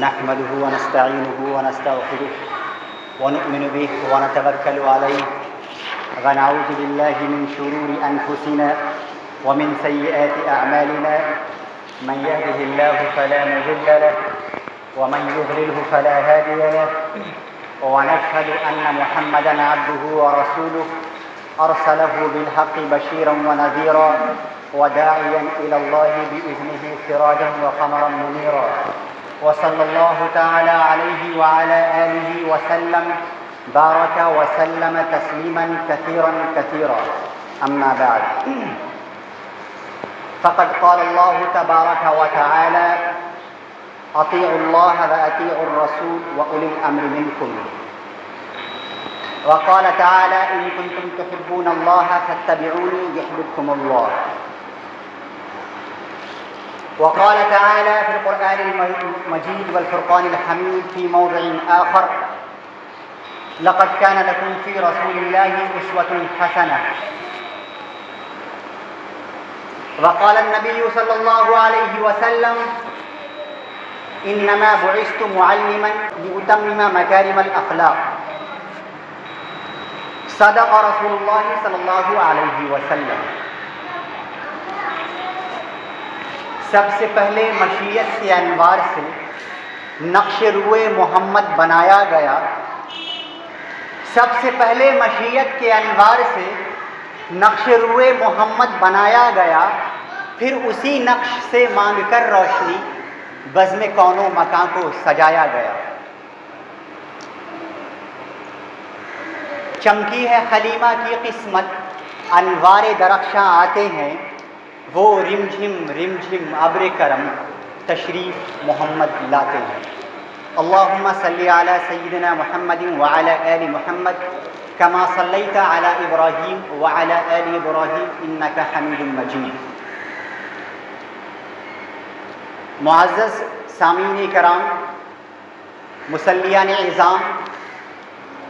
نحمده ونستعينه ونستغفره ونؤمن به ونتوكل عليه ونعوذ بالله من شرور أنفسنا ومن سيئات أعمالنا من يهده الله فلا مضل له ومن يضلله فلا هادي له ونشهد أن محمدا عبده ورسوله أرسله بالحق بشيرا ونذيرا وداعيا إلى الله بإذنه سراجا وقمرا منيرا وصلى الله تعالى عليه وعلى آله وسلم بارك وسلم تسليما كثيرا كثيرا أما بعد فقد قال الله تبارك وتعالى أطيعوا الله وأطيعوا الرسول وأولي الأمر منكم وقال تعالى إن كنتم تحبون الله فاتبعوني يحببكم الله وقال تعالى في القرآن المجيد والفرقان الحميد في موضع آخر لقد كان لكم في رسول الله أسوة حسنة وقال النبي صلى الله عليه وسلم إنما بعثت معلما لأتمم مكارم الأخلاق صدق رسول الله صلی اللہ علیہ وسلم. سب سے پہلے مشیت کے انوار سے نقش روئے محمد بنایا گیا. سب سے پہلے مشیت کے انوار سے نقش روئے محمد بنایا گیا. پھر اسی نقش سے مانگ کر روشنی بزم کون و مکان کو سجایا گیا. چمکی ہے حلیمہ کی قسمت انوار درخشاں آتے ہیں وہ رم جھم ابر کرم تشریف محمد لاتے ہیں. اللہم صلی علی سیدنا محمد وعلی آل محمد کما صلیت علی ابراہیم وعلی آل ابراہیم انک حمید مجید. معزز سامعین کرام، مصلیان اعظام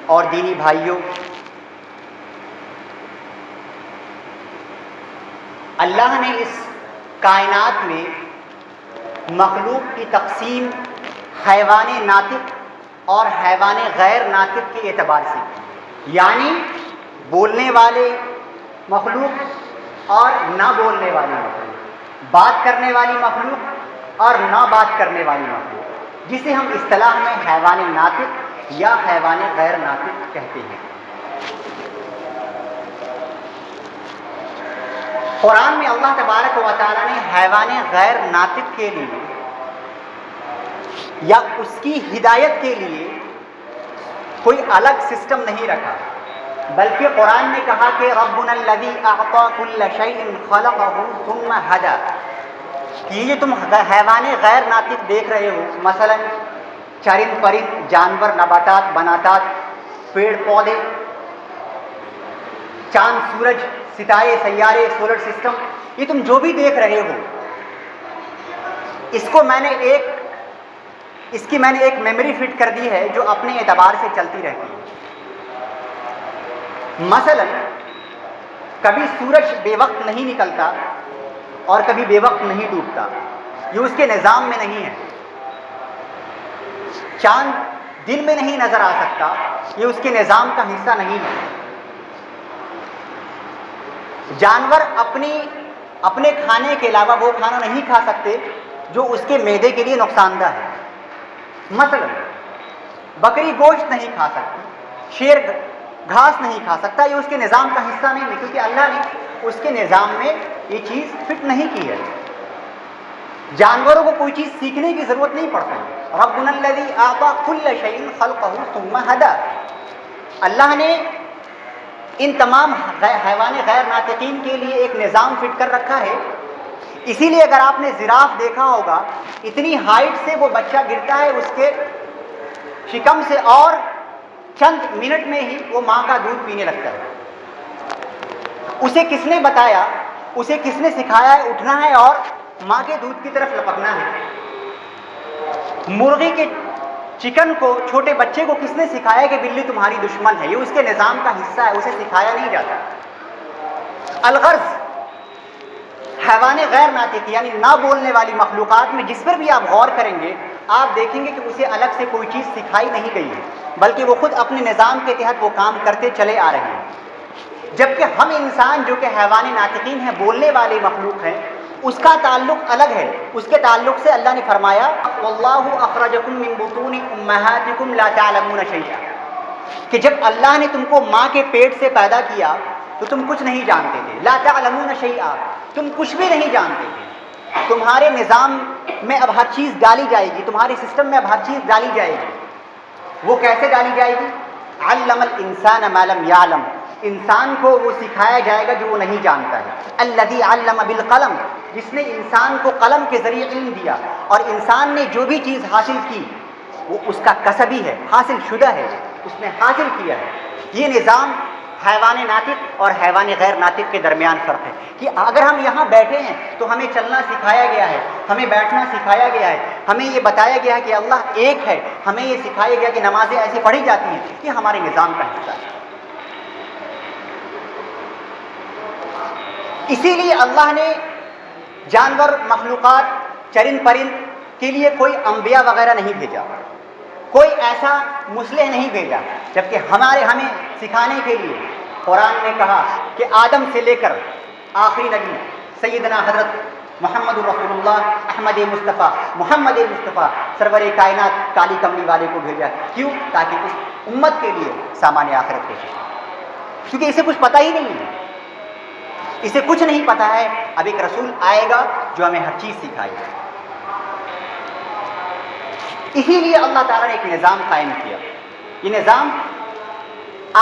اور دینی بھائیوں، اللہ نے اس کائنات میں مخلوق کی تقسیم حیوان ناطق اور حیوان غیر ناطق کے اعتبار سے، یعنی بولنے والے مخلوق اور نہ بولنے والی مخلوق، بات کرنے والی مخلوق اور نہ بات کرنے والی مخلوق، جسے ہم اصطلاح میں حیوان ناطق یا حیوان غیر ناطق کہتے ہیں. قرآن میں اللہ تبارک و تعالیٰ نے حیوان غیر ناطق کے لیے یا اس کی ہدایت کے لیے کوئی الگ سسٹم نہیں رکھا، بلکہ قرآن نے کہا کہ ربنا الذی اعطى كل شيء خلقه ثم هدى. یہ تم حیوان غیر ناطق دیکھ رہے ہو، مثلا چرند پرند، جانور، نباتات، بناتات، پیڑ پودے، چاند، سورج، ستارے، سیارے، سولر سسٹم، یہ تم جو بھی دیکھ رہے ہو اس کی میں نے ایک میموری فٹ کر دی ہے جو اپنے اعتبار سے چلتی رہتی ہے. مثلا کبھی سورج بے وقت نہیں نکلتا اور کبھی بے وقت نہیں ڈوبتا، یہ اس کے نظام میں نہیں ہے. چاند دن میں نہیں نظر آ سکتا، یہ اس کے نظام کا حصہ نہیں ہے. جانور اپنے کھانے کے علاوہ وہ کھانا نہیں کھا سکتے جو اس کے معدے کے لیے نقصان دہ ہے. مثلا بکری گوشت نہیں کھا سکتی، شیر گھاس نہیں کھا سکتا، یہ اس کے نظام کا حصہ نہیں ہے، کیونکہ اللہ نے اس کے نظام میں یہ چیز فٹ نہیں کی ہے. جانوروں کو کوئی چیز سیکھنے کی ضرورت نہیں پڑتی. ربنا الذی اعطى كل شيء خلقه ثم هدى. اللہ نے ان تمام حیوان غیر ناطقین کے لیے ایک نظام فٹ کر رکھا ہے. اسی لیے اگر آپ نے زراف دیکھا ہوگا، اتنی ہائٹ سے وہ بچہ گرتا ہے اس کے شکم سے اور چند منٹ میں ہی وہ ماں کا دودھ پینے لگتا ہے. اسے کس نے بتایا، اسے کس نے سکھایا ہے اٹھنا ہے اور ماں کے دودھ کی طرف لپکنا ہے؟ مرغی کے چکن کو، چھوٹے بچے کو کس نے سکھایا کہ بلی تمہاری دشمن ہے؟ یہ اس کے نظام کا حصہ ہے، اسے سکھایا نہیں جاتا. الغرض حیوان غیر ناطق یعنی نہ بولنے والی مخلوقات میں جس پر بھی آپ غور کریں گے آپ دیکھیں گے کہ اسے الگ سے کوئی چیز سکھائی نہیں گئی ہے، بلکہ وہ خود اپنے نظام کے تحت وہ کام کرتے چلے آ رہے ہیں۔ جبکہ ہم انسان جو کہ حیوان ناطقین ہیں، بولنے والے مخلوق ہیں، اس کا تعلق الگ ہے۔ اس کے تعلق سے اللہ نے فرمایا واللہ اخرجکم من بطون امہاتکم لا تعلمون شیئا، کہ جب اللہ نے تم کو ماں کے پیٹ سے پیدا کیا تو تم کچھ نہیں جانتے تھے۔ لا تعلمون شیئا، تم کچھ بھی نہیں جانتے تھے۔ تمہارے نظام میں اب ہر چیز ڈالی جائے گی، تمہارے سسٹم میں اب ہر چیز ڈالی جائے گی۔ وہ کیسے ڈالی جائے گی؟ علم الانسان ما لم یعلم، انسان کو وہ سکھایا جائے گا جو وہ نہیں جانتا ہے۔ الذی علم بالقلم، جس نے انسان کو قلم کے ذریعے علم دیا، اور انسان نے جو بھی چیز حاصل کی وہ اس کا کسبی ہے، حاصل شدہ ہے، اس نے حاصل کیا ہے۔ یہ نظام حیوان ناطق اور حیوان غیر ناطق کے درمیان فرق ہے کہ اگر ہم یہاں بیٹھے ہیں تو ہمیں چلنا سکھایا گیا ہے، ہمیں بیٹھنا سکھایا گیا ہے، ہمیں یہ بتایا گیا ہے کہ اللہ ایک ہے، ہمیں یہ سکھایا گیا کہ نمازیں ایسے پڑھی جاتی ہیں، یہ ہمارے نظام کا حصہ ہے۔ اسی لیے اللہ نے جانور، مخلوقات، چرند پرند کے لیے کوئی انبیاء وغیرہ نہیں بھیجا، کوئی ایسا مصلح نہیں بھیجا، جبکہ ہمیں سکھانے کے لیے قرآن نے کہا کہ آدم سے لے کر آخری نبی سیدنا حضرت محمد الرسول اللہ احمد مصطفیٰ، محمد مصطفیٰ سرور کائنات کالی کملی والے کو بھیجا۔ کیوں؟ تاکہ اس امت کے لیے سامان آخرت پیش ہو، کیونکہ اسے کچھ پتہ ہی نہیں ہے، اسے کچھ نہیں پتہ ہے۔ اب ایک رسول آئے گا جو ہمیں ہر چیز سکھائے گا۔ اسی لیے اللہ تعالیٰ نے ایک نظام قائم کیا۔ یہ نظام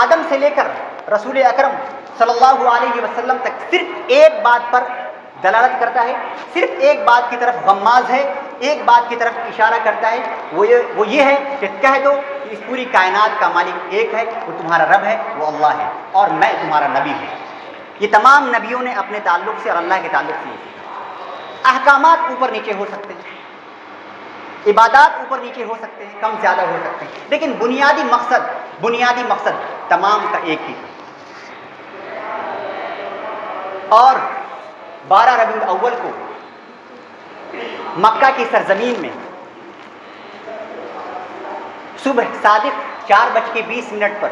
آدم سے لے کر رسول اکرم صلی اللہ علیہ وسلم تک صرف ایک بات پر دلالت کرتا ہے، صرف ایک بات کی طرف غماز ہے، ایک بات کی طرف اشارہ کرتا ہے، وہ یہ ہے کہ کہہ دو کہ اس پوری کائنات کا مالک ایک ہے، وہ تمہارا رب ہے، وہ اللہ ہے، اور میں تمہارا نبی ہوں۔ یہ تمام نبیوں نے اپنے تعلق سے اور اللہ کے تعلق سے یہ سیکھا۔ احکامات اوپر نیچے ہو سکتے ہیں، عبادات اوپر نیچے ہو سکتے ہیں، کم زیادہ ہو سکتے ہیں، لیکن بنیادی مقصد تمام کا ایک ہی ہے۔ اور 12 ربیع الاول کو مکہ کی سرزمین میں صبح صادق 4:20 پر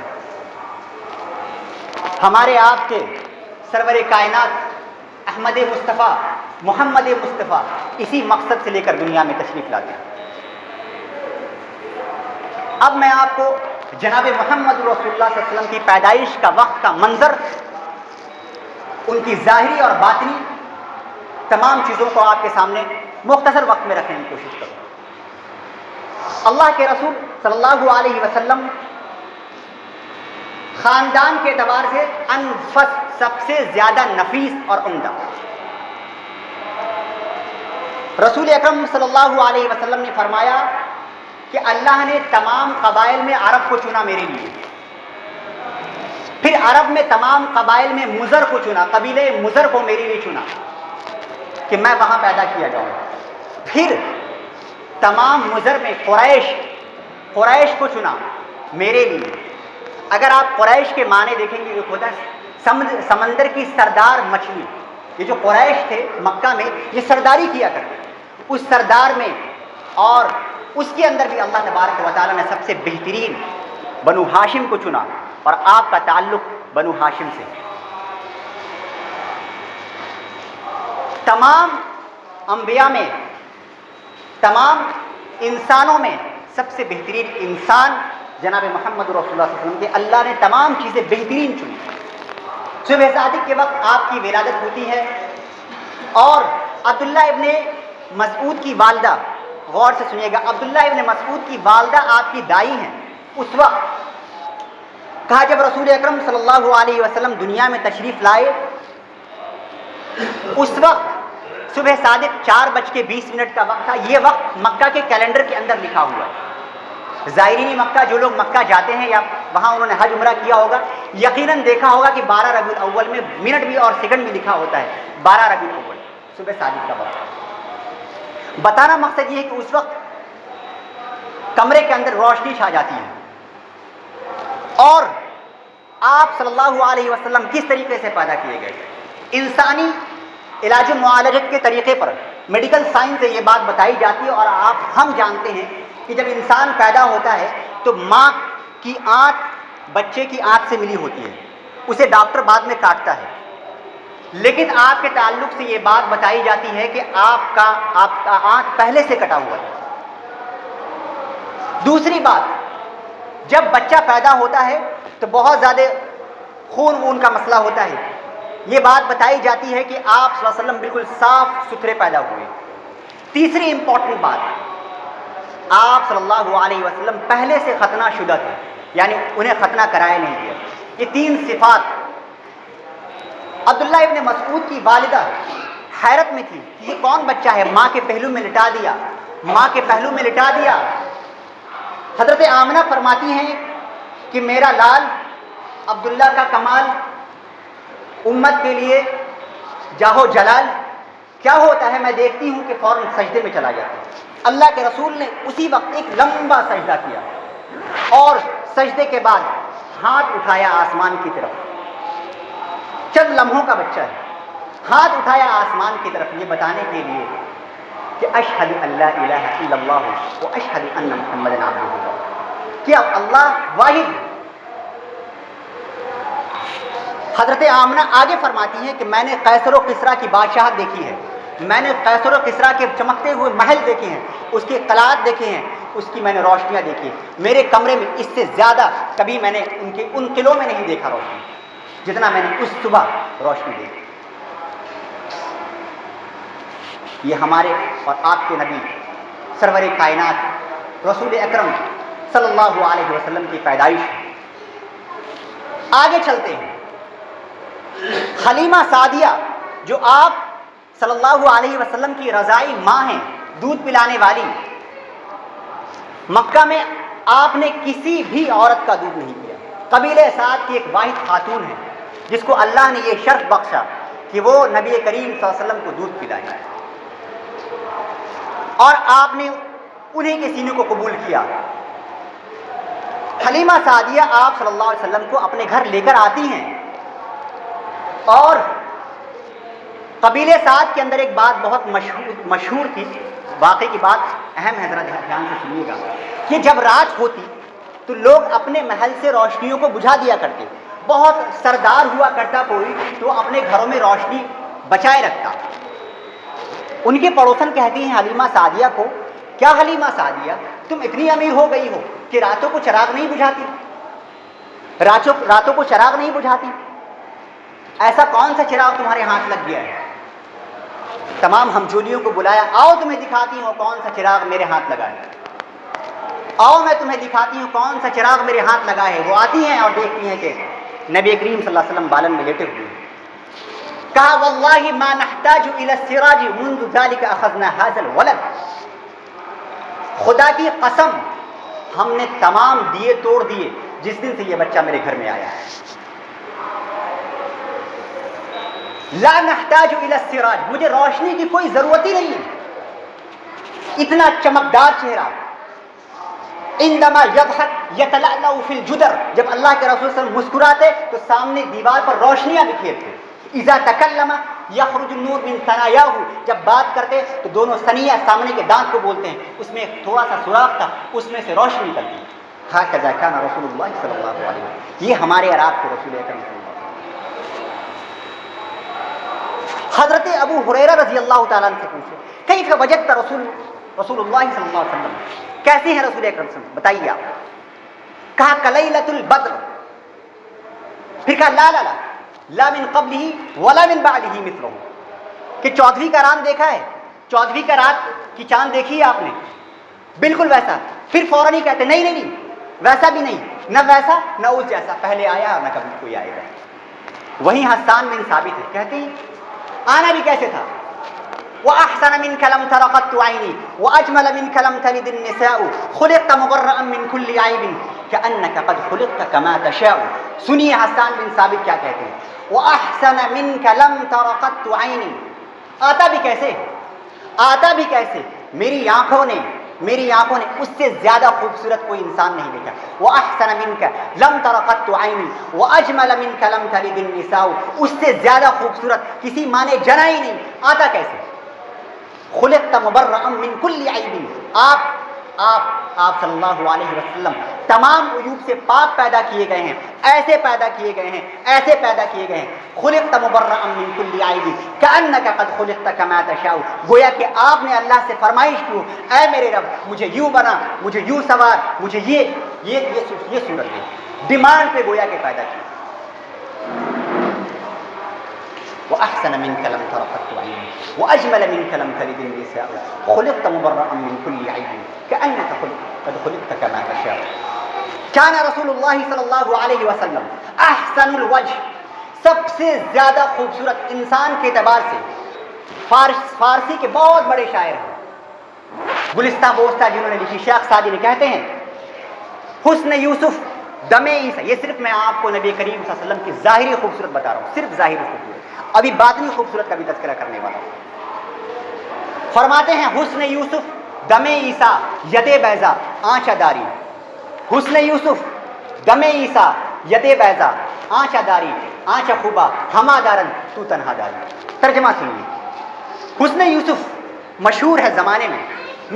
ہمارے آپ کے سرور کائنات احمد مصطفیٰ، محمد مصطفیٰ اسی مقصد سے لے کر دنیا میں تشریف لاتے ہیں۔ اب میں آپ کو جناب محمد رسول اللہ صلی اللہ علیہ وسلم کی پیدائش کا وقت کا منظر، ان کی ظاہری اور باطنی تمام چیزوں کو آپ کے سامنے مختصر وقت میں رکھنے کی کوشش کروں۔ اللہ کے رسول صلی اللہ علیہ وسلم خاندان کے اعتبار سے انفس، سب سے زیادہ نفیس اور عمدہ۔ رسول اکرم صلی اللہ علیہ وسلم نے فرمایا کہ اللہ نے تمام قبائل میں عرب کو چنا میرے لیے، پھر عرب میں تمام قبائل میں مضر کو چنا، قبیلے مضر کو میرے لیے چنا کہ میں وہاں پیدا کیا جاؤں، پھر تمام مضر میں قریش کو چنا میرے لیے۔ اگر آپ قریش کے معنی دیکھیں گے، ایک ہوتا ہے سمندر کی سردار مچھلی۔ یہ جو قریش تھے مکہ میں، یہ سرداری کیا کرتے، اس سردار میں اور اس کے اندر بھی اللہ تبارک و تعالیٰ نے سب سے بہترین بنو ہاشم کو چنا، اور آپ کا تعلق بنو ہاشم سے۔ تمام انبیاء میں، تمام انسانوں میں سب سے بہترین انسان جناب محمد رسول اللہ صلی اللہ علیہ وسلم کے اللہ نے تمام چیزیں بہترین چنی۔ صبح صادق کے وقت آپ کی ولادت ہوتی ہے، اور عبداللہ ابن مسعود کی والدہ، غور سے سنیے گا، عبداللہ ابن مسعود کی والدہ آپ کی دائی ہیں۔ اس وقت کہا جب رسول اکرم صلی اللہ علیہ وسلم دنیا میں تشریف لائے، اس وقت صبح صادق 4:20 کا وقت تھا۔ یہ وقت مکہ کے کیلنڈر کے اندر لکھا ہوا ہے۔ زائرین مکہ، جو لوگ مکہ جاتے ہیں یا وہاں انہوں نے حج عمرہ کیا ہوگا، یقیناً دیکھا ہوگا کہ 12 ربیع الاول میں منٹ بھی اور سیکنڈ بھی لکھا ہوتا ہے۔ 12 ربیع الاول صبح صادق کا وقت۔ بتانا مقصد یہ ہے کہ اس وقت کمرے کے اندر روشنی چھا جاتی ہے، اور آپ صلی اللہ علیہ وسلم کس طریقے سے پیدا کیے گئے؟ انسانی علاج و معالجت کے طریقے پر میڈیکل سائنس سے یہ بات بتائی جاتی ہے، اور ہم جانتے ہیں کہ جب انسان پیدا ہوتا ہے تو ماں کی آنت بچے کی آنت سے ملی ہوتی ہے، اسے ڈاکٹر بعد میں کاٹتا ہے، لیکن آپ کے تعلق سے یہ بات بتائی جاتی ہے کہ آپ کا آنت پہلے سے کٹا ہوا ہے۔ دوسری بات، جب بچہ پیدا ہوتا ہے تو بہت زیادہ خون وون کا مسئلہ ہوتا ہے، یہ بات بتائی جاتی ہے کہ آپ صلی اللہ علیہ وسلم بالکل صاف ستھرے پیدا ہوئے۔ تیسری امپورٹنٹ بات، آپ صلی اللہ علیہ وسلم پہلے سے ختنہ شدہ تھے، یعنی انہیں ختنہ کرایا نہیں گیا۔ یہ تین صفات، عبداللہ ابن مسعود کی والدہ حیرت میں تھی کہ یہ کون بچہ ہے، ماں کے پہلو میں لٹا دیا، ماں کے پہلو میں لٹا دیا۔ حضرت آمنہ فرماتی ہیں کہ میرا لال عبداللہ کا کمال، امت کے لیے جاہو جلال کیا ہوتا ہے، میں دیکھتی ہوں کہ فوراً سجدے میں چلا جاتا ہے۔ اللہ کے رسول نے اسی وقت ایک لمبا سجدہ کیا اور سجدے کے بعد ہاتھ اٹھایا آسمان کی طرف۔ چند لمحوں کا بچہ ہے، ہاتھ اٹھایا آسمان کی طرف، یہ بتانے کے لیے کہ اشہد ان لا الہ الا اللہ و اشہد ان محمد عبدہ، کہ اب اللہ واحد۔ حضرت آمنہ آگے فرماتی ہیں کہ میں نے قیصر و کسریٰ کی بادشاہت دیکھی ہے، میں نے قیصر و کسریٰ کے چمکتے ہوئے محل دیکھے ہیں، اس کے قلعات دیکھے ہیں، اس کی میں نے روشنیاں دیکھی ہیں، میرے کمرے میں اس سے زیادہ کبھی میں نے ان قلعوں میں نہیں دیکھا روشنی جتنا میں نے اس صبح روشنی دیکھی۔ یہ ہمارے اور آپ کے نبی سرور کائنات رسول اکرم صلی اللہ علیہ وسلم کی پیدائش ہے۔ آگے چلتے ہیں، حلیمہ سعدیہ جو آپ صلی اللہ علیہ وسلم کی رضائی ماں ہیں، دودھ پلانے والی، مکہ میں آپ نے کسی بھی عورت کا دودھ نہیں پیا۔ قبیلہ سعد کی ایک واحد خاتون ہے جس کو اللہ نے یہ شرف بخشا کہ وہ نبی کریم صلی اللہ علیہ وسلم کو دودھ پلائے، اور آپ نے انہیں کے سینے کو قبول کیا۔ حلیمہ سعدیہ آپ صلی اللہ علیہ وسلم کو اپنے گھر لے کر آتی ہیں، اور قبیلہ سعد کے اندر ایک بات بہت مشہور تھی، واقعی کی بات اہم ہے، ذرا دھیان سے سنیے گا، کہ جب رات ہوتی تو لوگ اپنے محل سے روشنیوں کو بجھا دیا کرتے، بہت سردار ہوا کرتا کوئی تو اپنے گھروں میں روشنی بچائے رکھتا۔ ان کے پڑوسن کہتی ہیں حلیمہ سعدیہ کو، کیا حلیمہ سعدیہ تم اتنی امیر ہو گئی ہو کہ راتوں کو چراغ نہیں بجھاتی، راتوں کو چراغ نہیں بجھاتی، ایسا کون سا چراغ تمہارے ہاتھ لگ گیا ہے؟ تمام ہمجولیوں کو بلایا، آؤ تمہیں دکھاتی ہوں کون سا چراغ میرے ہاتھ لگا ہے، آؤ میں تمہیں دکھاتی ہوں کون سا چراغ میرے ہاتھ لگا ہے۔ وہ آتی ہیں اور دیکھتی ہیں کہ نبی کریم صلی اللہ علیہ وسلم بالن میں لیٹے ہوئے ہیں۔ کہا واللہ ما نحتاج الى السراج منذ ذلك اخذنا هذا الولد، خدا کی قسم ہم نے تمام دیے توڑ دیے جس دن سے یہ بچہ میرے گھر میں آیا ہے۔ لا نحتاج الى السراج، مجھے روشنی کی کوئی ضرورت ہی نہیں ہے، اتنا چمکدار چہرہ۔ عندما یضحک یتلألأ فی الجدر، جب اللہ کے رسول صلی اللہ علیہ وسلم مسکراتے تو سامنے دیوار پر روشنیاں بکھیرتے۔ اذا تکلم یخرج النور من ثنایاہ، جب بات کرتے تو دونوں ثنیہ سامنے کے دانت کو بولتے ہیں، اس میں ایک تھوڑا سا سوراخ تھا، اس میں سے روشنی نکلتی۔ ھکذا کان رسول اللہ صلی اللہ علیہ وسلم، یہ ہمارے اور آپ کے رسول اکرم صلی اللہ علیہ وسلم۔ حضرت ابو ہریرہ رضی اللہ تعالیٰ عنہ سے پوچھے، کیف وجدت رسول اللہ صلی اللہ علیہ وسلم، کیسے ہیں رسول اکرم صلی اللہ علیہ وسلم، بتائیے آپ۔ کہا کلیلۃ البدر، پھر کہا لا لا لا لا من قبلہ ولا من بعدہ مثلہ، کہ 14ویں کا رات دیکھا ہے، 14ویں کا رات کی چاند دیکھی ہے آپ نے، بالکل ویسا۔ پھر فوراً ہی کہتے نہیں نہیں نہیں، ویسا بھی نہیں، نہ ویسا نہ اس جیسا، پہلے آیا نہ کبھی کوئی آئے گا۔ وہیں حسان بن ثابت ہے، کہتے ہیں آنا بھی کیسے تھا، وَأَحْسَنَ مِنْكَ لَمْ تَرَ قَطُّ عَيْنِي وَأَجْمَلَ مِنْكَ لَمْ تَلِدِ النِّسَاءُ خُلِقْتَ مُبَرَّأً مِنْ كُلِّ عَيْبٍ كَأَنَّكَ قَدْ خُلِقْتَ كَمَا تَشَاءُ۔ سنیے حسان بن ثابت کیا کہتے ہیں، وَأَحْسَنَ مِنْكَ لَمْ تَرَ قَطُّ عَيْنِي، آتا بھی کیسے، آتا بھی کیسے، میری آنکھوں نے اس سے زیادہ خوبصورت کوئی انسان نہیں دیکھا۔ وَأَحْسَنَ مِنْكَ لَمْ تَرَ قَطُّ عَيْنِي وَأَجْمَلَ مِنْكَ لَمْ تَلِدِ النِّسَاءُ، اس سے زیادہ خوبصورت کسی ماں نے جنا ہی نہیں، آتا کیسے؟ خلقت مبرأ من کل عیب، آپ صلی اللہ علیہ وسلم تمام عیوب سے پاک پیدا کیے گئے ہیں، ایسے پیدا کیے گئے ہیں، ایسے پیدا کیے گئے ہیں۔ خلقت مبرأ من کل عیب کأنک قد خلقت کما تشاء، گویا کہ آپ نے اللہ سے فرمائش کی، اے میرے رب مجھے یوں بنا، مجھے یوں سوار، مجھے یہ صورت دے، ڈیمانڈ پہ گویا کہ پیدا کی۔ وأحسن منك لم تر قط عين وأجمل منك لم تلد النساء خلقت مبرأ من كل عيب كأنك قد خلقت كما تشاء۔ كان رسول اللہ صلی اللہ علیہ وسلم احسن الوجہ، سب سے زیادہ خوبصورت انسان کے اعتبار سے۔ فارسی کے بہت بڑے شاعر ہیں، گلستہ بوستہ جنہوں نے لکھی، شیخ سعدی نے کہتے ہیں حسن یوسف دم عیسیٰ، یہ صرف میں آپ کو نبی کریم صلی اللہ علیہ وسلم کی ظاہری خوبصورت بتا رہا ہوں، صرف ظاہری خوبصورت، ابھی باطنی خوبصورت کا بھی تذکرہ کرنے والا ہوں۔ فرماتے ہیں حسن یوسف دم عیسیٰ ید بیضا آنچ داری، حسن یوسف دم عیسیٰ ید بیضا آنچ داری آنچ خوبا ہما دارن تو تنہا داری۔ ترجمہ سنیے، حسن یوسف مشہور ہے زمانے میں،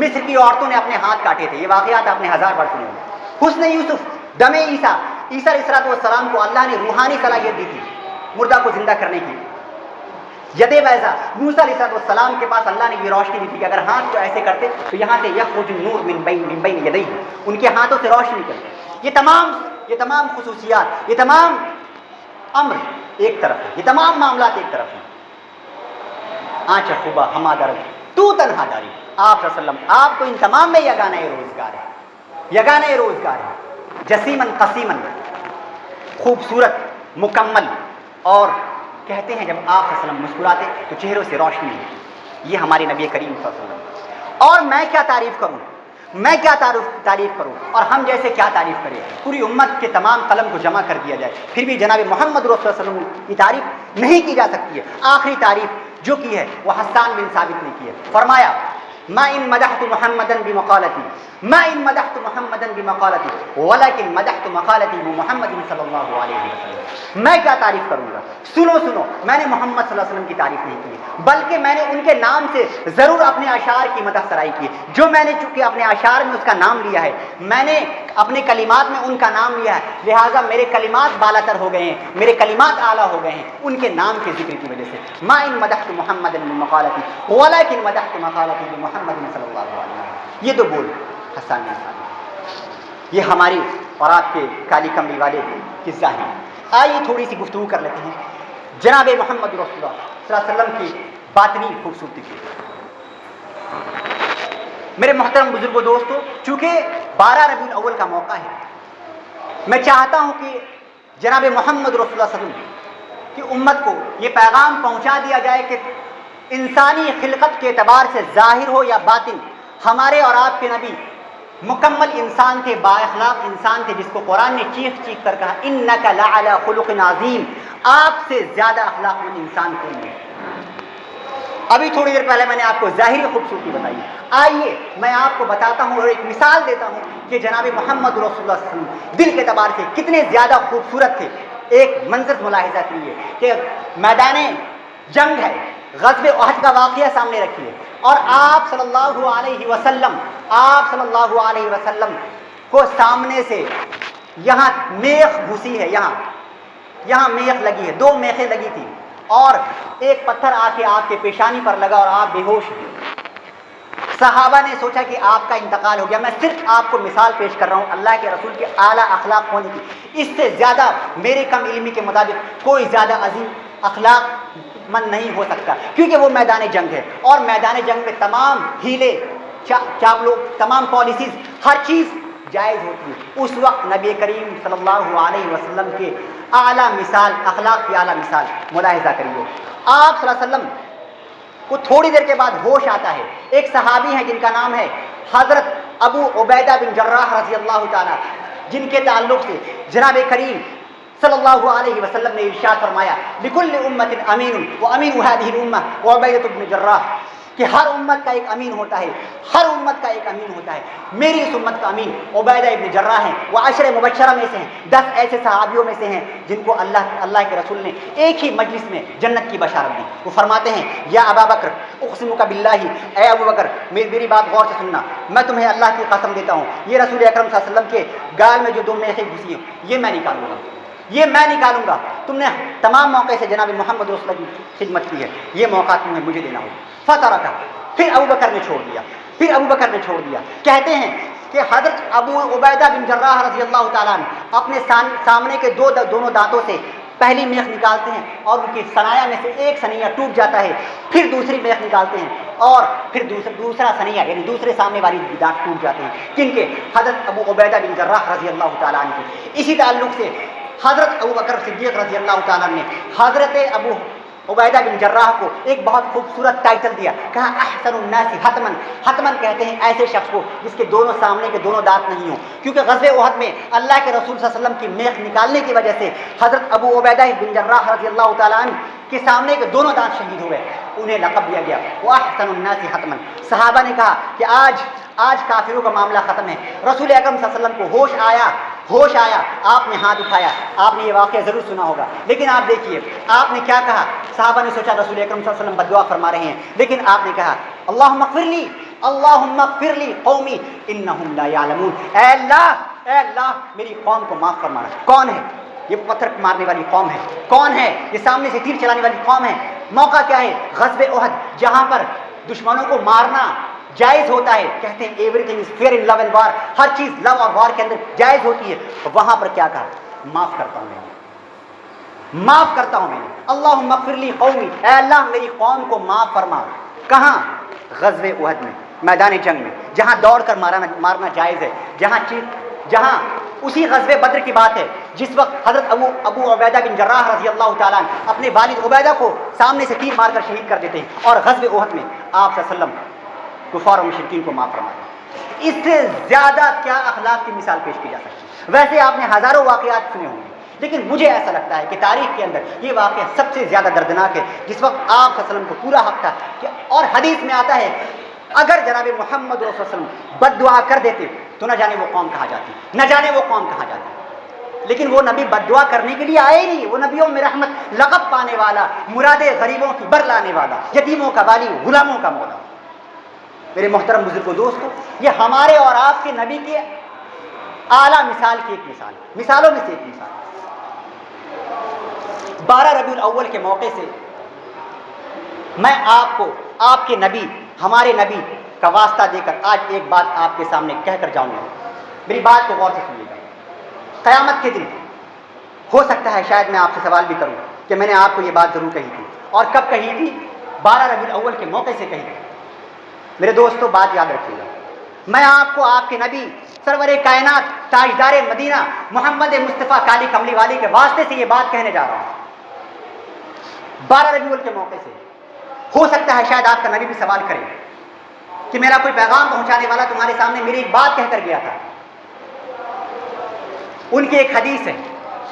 مصر کی عورتوں نے اپنے ہاتھ کاٹے تھے، یہ واقعات آپ نے 1000 بار سنے ہوں۔ حسن یوسف دم عیسیٰ، عیسیٰ علیہ السلام کو اللہ نے روحانی صلاحیت دی تھی مردہ کو زندہ کرنے کی۔ ید بیضا، موسیٰ علیہ السلام کے پاس اللہ نے یہ روشنی دی تھی کہ اگر ہاتھ کو ایسے کرتے تو یہاں سے یخرج النور من بین یدیہ، ان کے ہاتھوں سے روشنی نکلتی۔ یہ تمام خصوصیات، یہ تمام امر ایک طرف ہے، یہ تمام معاملات ایک طرف ہیں۔ آنچ خوبا ہما درد تو تنہا داری، آپ صلی اللہ علیہ وسلم، آپ کو ان تمام میں یگانہ روزگار ہے، یگانہ روزگار ہے، جسیمن قسیمن، خوبصورت، مکمل، اور کہتے ہیں جب آپ صلی اللہ علیہ وسلم مسکراتے تو چہروں سے روشنی ہے، یہ ہمارے نبی کریم صلی اللہ علیہ وسلم۔ اور میں کیا تعریف کروں، میں کیا تعریف کروں، اور ہم جیسے کیا تعریف کریں، پوری امت کے تمام قلم کو جمع کر دیا جائے پھر بھی جناب محمد رسول اللہ صلی اللہ علیہ وسلم کی تعریف نہیں کی جا سکتی ہے۔ آخری تعریف جو کی ہے وہ حسان بن ثابت نے کی ہے، فرمایا ما ان مدحت محمدا بمقالتی، ما ان مدحت محمدا بمقالتی ولكن مدحت مقالتی بمحمد صلی اللہ علیہ وسلم۔ میں کیا تعریف کروں گا، سنو، میں نے محمد صلی اللہ علیہ وسلم کی تعریف نہیں کی، بلکہ میں نے ان کے نام سے ضرور اپنے اشعار کی مدح سرائی کی، جو میں نے چونکہ اپنے اشعار میں اس کا نام لیا ہے، میں نے اپنے کلمات میں ان کا نام لیا ہے، لہٰذا میرے کلمات بالا تر ہو گئے ہیں، میرے کلمات اعلیٰ ہو گئے ہیں ان کے نام کے ذکر کی وجہ سے۔ ما ان مدحت محمد بمقالتی ولكن مدحت مقالتی بمحمد صلی اللہ علیہ وسلم۔ یہ تو بول حسان بن ثابت، یہ ہماری اور آپ کے کالی کملی والے قصہ ہیں۔ آئیے تھوڑی سی گفتگو کر لیتے ہیں جناب محمد رسول اللہ صلی اللہ علیہ وسلم کی باطنی خوبصورتی کی۔ میرے محترم بزرگوں دوستو، چونکہ 12 ربیع الاول کا موقع ہے، میں چاہتا ہوں کہ جناب محمد رسول اللہ صلی اللہ علیہ وسلم کی امت کو یہ پیغام پہنچا دیا جائے کہ انسانی خلقت کے اعتبار سے ظاہر ہو یا باطن، ہمارے اور آپ کے نبی مکمل انسان تھے، با اخلاق انسان تھے، جس کو قرآن نے چیخ چیخ کر کہا انک لعلی خلق عظیم، آپ سے زیادہ اخلاق مند انسان کوئی نہیں۔ ابھی تھوڑی دیر پہلے میں نے آپ کو ظاہری خوبصورتی بتائی، آئیے میں آپ کو بتاتا ہوں اور ایک مثال دیتا ہوں کہ جناب محمد رسول اللہ صلی اللہ علیہ وسلم دل کے اعتبار سے کتنے زیادہ خوبصورت تھے۔ ایک منظر ملاحظہ کیجیے کہ میدان جنگ ہے، غزوہ احد کا واقعہ سامنے رکھیے، اور آپ صلی اللہ علیہ وسلم کو سامنے سے یہاں میخ گھسی ہے، یہاں میخ لگی ہے، 2 میخیں لگی تھی، اور ایک پتھر آ کے آپ کے پیشانی پر لگا اور آپ بے ہوش ہوئے۔ صحابہ نے سوچا کہ آپ کا انتقال ہو گیا۔ میں صرف آپ کو مثال پیش کر رہا ہوں اللہ کے رسول کے اعلیٰ اخلاق ہونے کی، اس سے زیادہ میرے کم علمی کے مطابق کوئی زیادہ عظیم اخلاق من نہیں ہو سکتا، کیونکہ وہ میدان جنگ ہے، اور میدان جنگ میں تمام ہیلے چاپلو، تمام پالیسیز، ہر چیز جائز ہوتی ہے۔ اس وقت نبی کریم صلی اللہ علیہ وسلم کے اعلیٰ مثال، اخلاق کی اعلیٰ مثال ملاحظہ کریے۔ آپ صلی اللہ علیہ وسلم کو تھوڑی دیر کے بعد ہوش آتا ہے۔ ایک صحابی ہیں جن کا نام ہے حضرت ابو عبیدہ بن جراح رضی اللہ تعالیٰ، جن کے تعلق سے جناب کریم صلی اللہ علیہ وسلم نے ارشاد فرمایا لکل امت امین وامین هذه الامہ وعبیدہ بن جراح، کہ ہر امت کا ایک امین ہوتا ہے، ہر امت کا ایک امین ہوتا ہے۔ میری اس امت کا امین عبیدہ ابن جراح ہیں، وہ عشر مبشرہ میں سے ہیں، 10 ایسے صحابیوں میں سے ہیں جن کو اللہ کے رسول نے ایک ہی مجلس میں جنت کی بشارت دی۔ وہ فرماتے ہیں یا ابا بکر اقسمک باللہ، اے ابو بکر میری بات غور سے سننا، میں تمہیں اللہ کی قسم دیتا ہوں، یہ رسول اکرم صلی اللہ علیہ وسلم کے گال میں جو 2 میخیں گھسی ہیں یہ میں نکالوں گا، یہ میں نکالوں گا۔ تم نے تمام موقع سے جناب محمد رسول اللہ کی خدمت کی ہے، یہ موقع تمہیں مجھے دینا ہوگا۔ فترکہ، پھر ابو بکر نے چھوڑ دیا، پھر ابو بکر نے چھوڑ دیا۔ کہتے ہیں کہ حضرت ابو عبیدہ بن جراح رضی اللہ تعالیٰ عنہ اپنے سامنے کے دونوں دانتوں سے پہلی میخ نکالتے ہیں اور ان کی ثنایا میں سے ایک ثنیہ ٹوٹ جاتا ہے، پھر دوسری میخ نکالتے ہیں اور پھر دوسرا ثنیہ یعنی دوسرے سامنے والی دانت ٹوٹ جاتے ہیں، کن کے؟ حضرت ابو عبیدہ بن جراح رضی اللہ تعالیٰ عنہ کے۔ اسی تعلق سے حضرت ابو بکر صدیق رضی اللہ تعالیٰ نے حضرت ابو عبیدہ بن جراح کو ایک بہت خوبصورت ٹائٹل دیا، کہا احسن الناس حتمن۔ حتمن کہتے ہیں ایسے شخص کو جس کے دونوں سامنے کے دونوں دانت نہیں ہوں، کیونکہ غزوہ احد میں اللہ کے رسول صلی اللہ علیہ وسلم کی میخ نکالنے کی وجہ سے حضرت ابو عبیدہ بن جراح رضی اللہ تعالیٰ عنہ کے سامنے کے دونوں دانت شہید ہوئے، انہیں لقب دیا گیا وہ احسن الناس حتمن۔ صحابہ نے کہا کہ آج کافروں کا معاملہ ختم ہے۔ رسول اکرم صلی اللہ علیہ وسلم کو ہوش آیا، آپ نے ہاتھ اٹھایا۔ آپ نے یہ واقعہ ضرور سنا ہوگا، لیکن آپ دیکھیے آپ نے کیا کہا۔ صحابہ نے سوچا رسول اکرم صلی اللہ علیہ وسلم بد دعا فرما رہے ہیں، لیکن آپ نے کہا اللہم اغفر لی قومی انہم لا یعلمون، اے اللہ میری قوم کو معاف فرمانا۔ کون ہے یہ پتھر مارنے والی قوم؟ ہے کون ہے یہ سامنے سے تیر چلانے والی قوم؟ ہے موقع کیا ہے؟ غزوہ احد، جہاں پر دشمنوں کو مارنا جائز ہوتا ہے، کہتے ہیں everything is fair in love and war, ہر چیز لو اور وار کے اندر جائز ہوتی ہے۔ وہاں پر کیا کہا؟ معاف کرتا ہوں میں نے، اللہم اغفر لی قومی، اے اللہ میری قوم کو معاف فرما۔ کہاں؟ غزوہ احد میں، میدان جنگ میں، جہاں دوڑ کر مارنا جائز ہے، جہاں اسی غزوہ بدر کی بات ہے جس وقت حضرت ابو عبیدہ بن جراح رضی اللہ تعالیٰ عنہ اپنے والد عبیدہ کو سامنے سے تیر مار کر شہید کر دیتے ہیں، اور غزوہ احد میں آپ صلی اللہ علیہ وسلم کفار و مشرکین کو معاف فرماتے ہیں۔ اس سے زیادہ کیا اخلاق کی مثال پیش کی جا سکتی ہے؟ ویسے آپ نے ہزاروں واقعات سنے ہوں گے، لیکن مجھے ایسا لگتا ہے کہ تاریخ کے اندر یہ واقعہ سب سے زیادہ دردناک ہے، جس وقت آپ صلی اللہ علیہ وسلم کو پورا حق تھا کہ، اور حدیث میں آتا ہے اگر جناب محمد رسول اللہ علیہ وسلم بد دعا کر دیتے تو نہ جانے وہ قوم کہاں جاتی، لیکن وہ نبی بد دعا کرنے کے لیے آئے ہی نہیں، وہ نبیوں میں رحمت، لقب پانے والا، مرادیں غریبوں کی بر لانے والا، یتیموں کا والی، غلاموں کا مولا۔ میرے محترم بزرگوں دوستو، یہ ہمارے اور آپ کے نبی کے اعلیٰ مثال کی ایک مثال، مثالوں میں سے ایک مثال۔ 12 ربیع الاول کے موقع سے میں آپ کو آپ کے نبی، ہمارے نبی کا واسطہ دے کر آج ایک بات آپ کے سامنے کہہ کر جاؤں گا۔ میری بات کو غور سے سنیے گا۔ قیامت کے دن ہو سکتا ہے شاید میں آپ سے سوال بھی کروں کہ میں نے آپ کو یہ بات ضرور کہی تھی، اور کب کہی تھی؟ 12 ربیع الاول کے موقع سے کہی تھی۔ میرے دوستو بات یاد رکھیے گا، میں آپ کو آپ کے نبی سرور کائنات تاجدار مدینہ محمد مصطفیٰ کالی کملی والی کے واسطے سے یہ بات کہنے جا رہا ہوں۔ 12 ربیع الاول کے موقع سے ہو سکتا ہے شاید آپ کا نبی بھی سوال کرے کہ میرا کوئی پیغام پہنچانے والا تمہارے سامنے میری ایک بات کہہ کر گیا تھا۔ ان کی ایک حدیث ہے،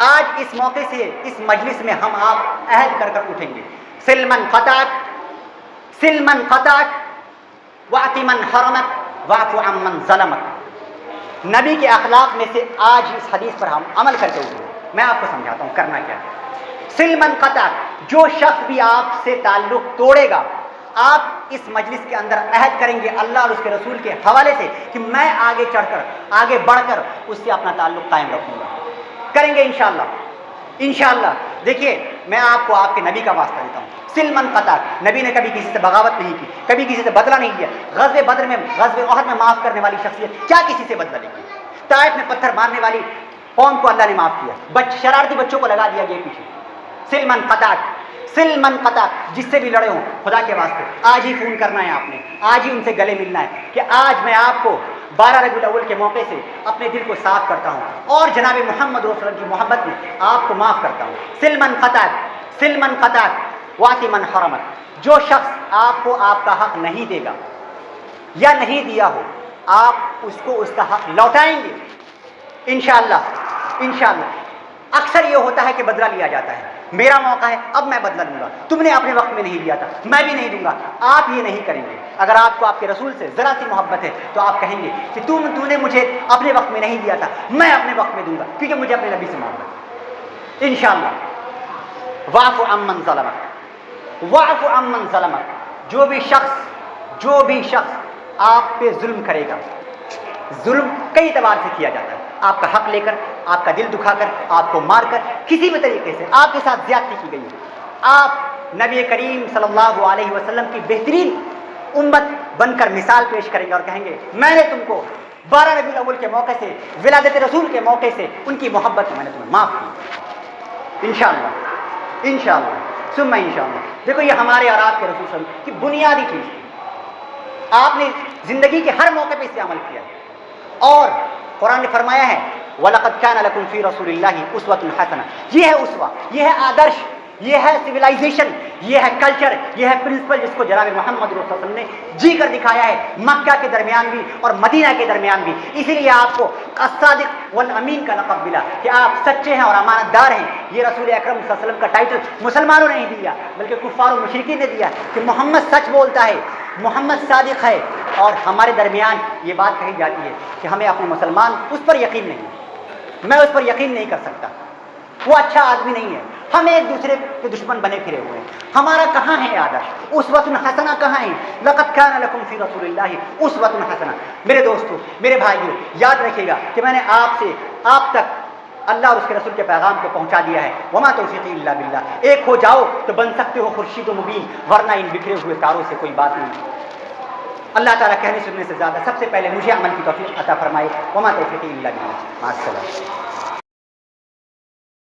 آج اس موقع سے اس مجلس میں ہم آپ عہد کر کر اٹھیں گے، سلمن قطعک واعط من حرمک واعف عمن ظلمک۔ نبی کے اخلاق میں سے آج اس حدیث پر ہم عمل کر کے اٹھیں گے۔ میں آپ کو سمجھاتا ہوں کرنا کیا ہے۔ سلمن قطعک، جو شخص بھی آپ سے تعلق توڑے گا، آپ اس مجلس کے اندر عہد کریں گے اللہ اور اس کے رسول کے حوالے سے کہ میں آگے چڑھ کر آگے بڑھ کر اس سے اپنا تعلق قائم رکھوں گا، کریں گے انشاءاللہ۔ دیکھیے میں آپ کو آپ کے نبی کا واسطہ دیتا ہوں، سلمن قطعک، نبی نے کبھی کسی سے بغاوت نہیں کی، کبھی کسی سے بدلہ نہیں لیا۔ غزوہ بدر میں، غزوہ احد میں معاف کرنے والی شخصیت کیا کسی سے بدلہ لے گی؟ طائف میں پتھر مارنے والی قوم کو اللہ نے معاف کیا، شرارتی بچوں کو لگا دیا گیا پیچھے۔ سلمن قطعک، جس سے بھی لڑے ہوں خدا کے واسطے آج ہی فون کرنا ہے، آپ نے آج ہی ان سے گلے ملنا ہے کہ آج میں آپ کو 12 ربیع الاول کے موقع سے اپنے دل کو صاف کرتا ہوں اور جناب محمد رسول اللہ کی محبت میں آپ کو معاف کرتا ہوں۔ سلمن قطعک واعط من حرمک، جو شخص آپ کو آپ کا حق نہیں دے گا یا نہیں دیا ہو، آپ اس کو اس کا حق لوٹائیں گے انشاءاللہ۔ اکثر یہ ہوتا ہے کہ بدلہ لیا جاتا ہے، میرا موقع ہے، اب میں بدلہ لوں گا، تم نے اپنے وقت میں نہیں دیا تھا، میں بھی نہیں دوں گا۔ آپ یہ نہیں کریں گے۔ اگر آپ کو آپ کے رسول سے ذرا سی محبت ہے تو آپ کہیں گے کہ تو نے مجھے اپنے وقت میں نہیں دیا تھا، میں اپنے وقت میں دوں گا، کیونکہ مجھے اپنے نبی سے محبت ہے۔ انشاءاللہ واعف عمن ظلمک، واعف عمن ظلمک، جو بھی شخص آپ پہ ظلم کرے گا، ظلم کئی اعتبار سے کیا جاتا ہے، آپ کا حق لے کر، آپ کا دل دکھا کر، آپ کو مار کر، کسی بھی طریقے سے آپ کے ساتھ زیادتی کی گئی ہے، آپ نبی کریم صلی اللہ علیہ وسلم کی بہترین امت بن کر مثال پیش کریں گے اور کہیں گے میں نے تم کو 12 ربیع الاول کے موقع سے، ولادت رسول کے موقع سے ان کی محبت میں نے تمہیں معاف کی۔ انشاءاللہ انشاءاللہ ثم انشاءاللہ۔ دیکھو یہ ہمارے اور آپ کے رسول صلی اللہ علیہ وسلم کی بنیادی چیز تھی، آپ نے زندگی کے ہر موقع پہ اس پہ عمل کیا ہے، اور قرآن نے فرمایا ہے وَلَقَدْ كَانَ لَكُمْ فِي رَسُولِ اللَّهِ أُسْوَةٌ حَسَنَةٌ۔ یہ ہے اسوہ، یہ ہے آدرش، یہ ہے سویلائزیشن، یہ ہے کلچر، یہ ہے پرنسپل جس کو جناب محمد رسول اللہ علیہ وسلم نے جی کر دکھایا ہے، مکہ کے درمیان بھی اور مدینہ کے درمیان بھی۔ اسی لیے آپ کو الصادق والامین کا لقب ملا کہ آپ سچے ہیں اور امانت دار ہیں۔ یہ رسول اکرم صلی اللہ علیہ وسلم کا ٹائٹل مسلمانوں نے نہیں دیا بلکہ کفار و مشرکین نے دیا کہ محمد سچ بولتا ہے، محمد صادق ہے، اور ہمارے درمیان یہ بات کہی جاتی ہے کہ ہمیں اپنے مسلمان اس پر یقین نہیں ہے، میں اس پر یقین نہیں کر سکتا، وہ اچھا آدمی نہیں ہے، ہم ایک دوسرے کے دشمن بنے پھرے ہوئے ہیں۔ ہمارا کہاں ہے آدرش؟ اسوۃ حسنہ کہاں ہے؟ لقد کان لکم فی رسول اللہ اسوۃ حسنہ۔ میرے دوستو، میرے بھائیو، یاد رکھیے گا کہ میں نے آپ تک اللہ اور اس کے رسول کے پیغام کو پہنچا دیا ہے۔ وما توفیقی الا باللہ۔ ایک ہو جاؤ تو بن سکتے ہو خورشید و مبین، ورنہ ان بکھرے ہوئے تاروں سے کوئی بات نہیں۔ اللہ تعالیٰ کہنے سننے سے زیادہ سب سے پہلے مجھے عمل کی توفیق عطا فرمائے۔ وما توفیقی الا باللہ۔ مع السلامہ۔